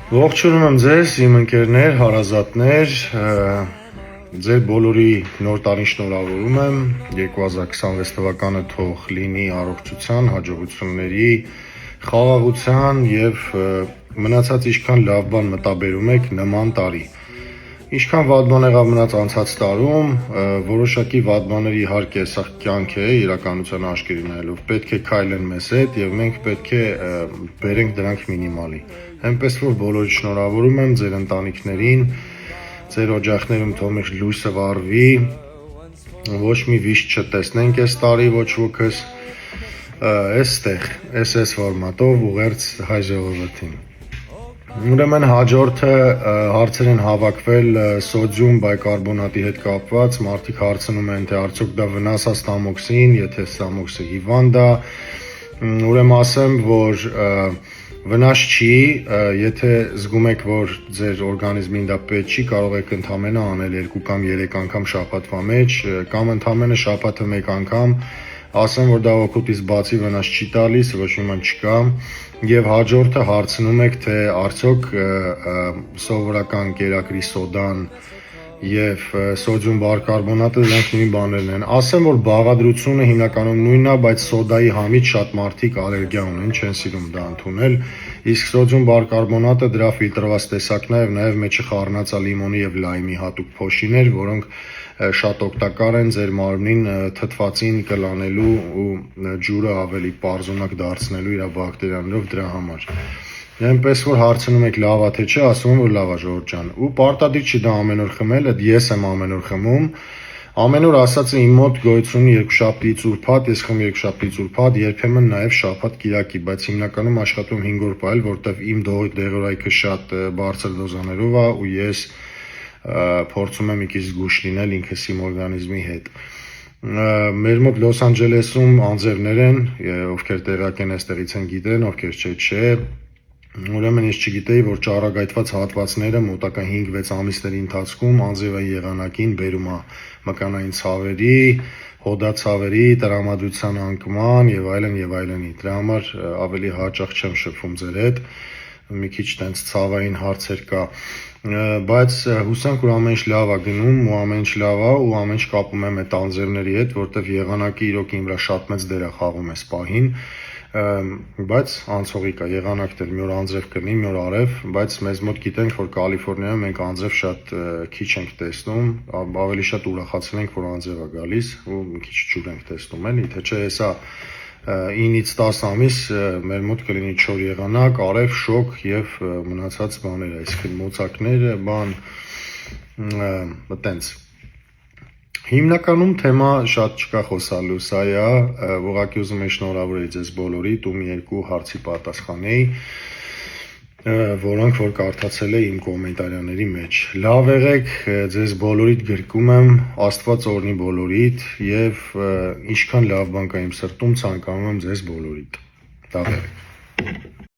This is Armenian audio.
Ողջունում եմ ձեզ, իմ ընկերներ, հարազատներ, ձեր բոլորի նոր տարին շնորհավորում եմ, 2026 թվականը թող լինի առողջության, հաջողությունների, խաղաղության եւ մնացած ինչքան լավ բան մտաբերում եք նման տարի։ Ինչքան վատ բան եղավ մնաց անցած տարում, որոշակի վատ բաների իհարկե սա կյանք է, իրականության աչքերի նայելով, պետք է քայլեն մեզ հետ եւ մենք պետք է բերենք դրանք մինիմալի։ Այնպես որ բոլորի շնորհավորում եմ ձեր ընտանիքներին, ձեր օջախներում թող մեր լույսը վառվի, ոչ մի վիշտ չտեսնենք այս տարի ոչ ոքս, այստեղ, այս ֆորմատով ուղերձ հայ ժողովրդին։ Ուրեմն հաջորդը հարցեր են հավաքվել սոդիում բայկարբոնատի հետ կապված, մարդիկ հարցնում են, թե արդյոք դա վնաս է ստամոքսին, եթե ստամոքսը հիվանդ է, ուրեմն ասեմ, որ վնաս չի, եթե զգում եք, որ ձեր օրգանիզմին դա պետք չի, կարող եք ընդամենը անել 2 կամ 3 անգամ շաբաթվա մեջ, կամ ընդամենը շաբաթը 1 անգամ, ասեմ, որ դա օգուտից բացի վնաս չի տալիս, ոչ մի բան չկա, եւ հաջորդը հարցնում եք, թե արդյոք սովորական կերակրի սոդան եւ սոդիում բայկարբոնատը դրանք նույն բաներն են։ Ասեմ, որ բաղադրությունը հիմնականում նույնն է, բայց սոդայի համից շատ մարդիկ ալերգիա ունեն, չեն սիրում դա ընդունել, իսկ սոդիում բայկարբոնատը դրա ֆիլտրված տեսակն է եւ նաեւ մեջը խառնած է լիմոնի եւ լայմի հատուկ փոշիներ, որոնք շատ օգտակար են ձեր մարմնին թթվածին կլանելու ու ջուրը ավելի պարզունակ դարձնելու իր բակտերիաներով դրա համար։ Այնպես որ հարցնում եք լավ է թե չէ, ասում եմ որ լավ է ժողովուրդ ջան։ Ու պարտադիր չի դա ամեն օր խմել, այդ ես եմ ամեն օր խմում։ Ամեն օր ասածը իմ մոտ գոյություն ունի երկուշաբթի ուրբաթ, ես խմում երկուշաբթի ուրբաթ, երբեմն նաև շաբաթ կիրակի, բայց հիմնականում աշխատում 5 օր պահել, որտեվ իմ դեղորայքը շատ բարձր դոզաներով է ու ես փորձում եմ մի քիչ զգույշ լինել ինքս իմ օրգանիզմի հետ։ Մեր մոտ Լոս Անջելեսում անձրևներ են, ովքեր տեղակ են այստեղից են գիտեն, ովքեր չէ։ Ուրեմն ես չգիտեի, որ ճառագայթված հատվածները մոտակա 5-6 ամիսների ընթացքում անձրևային եղանակին բերում է մկանային ցավերի, հոդացավերի, տրամադրության անկման եւ այլնի։ Դրա համար ավելի հաճախ չեմ շփվում ձեր հետ, մի քիչ տենց ցավային հարցեր կա, բայց հուսանք որ ամեն ինչ լավ է գնում ու ամեն ինչ լավ է ու ամեն ինչ կապում եմ այդ անձրևների հետ, որտեվ եղանակը իրոք իմ վրա շատ մեծ դեր է խաղում այս պահին, բայց անցողիկ է, եղանակն էլ մի օր անձրև կլինի, մի օր արև, բայց մեզ մոտ գիտենք, որ Կալիֆոռնիայում մենք անձրև շատ քիչ ենք տեսնում, ավելի շատ ուրախացել ենք, որ անձրև է գալիս ու մի քիչ ջուր ենք տեսնում, էլի, թե չէ հեսա 9-ից 10 ամիս մեր մոտ կլինի չոր եղանակ, արև, շոկ եւ մնացած բաներ, այսինքն մոծակները, այտենց։ Հիմնականում թեմա շատ չկա խոսալու, սա է, ուղղակի ուզում եմ շնորհավորել ձեզ բոլորիդ ու մի երկու հարցի պատասխանեի, որոնք որ կարդացել է իմ կոմենտարյաների մեջ։ Լավ եղեք, ձեզ բոլորիդ գրկում եմ, Աստված օրհնի բոլորիդ եւ ինչքան լավ բան կա իմ սրտում, ցանկանում եմ ձեզ բոլորիդ։ Լավ եղեք։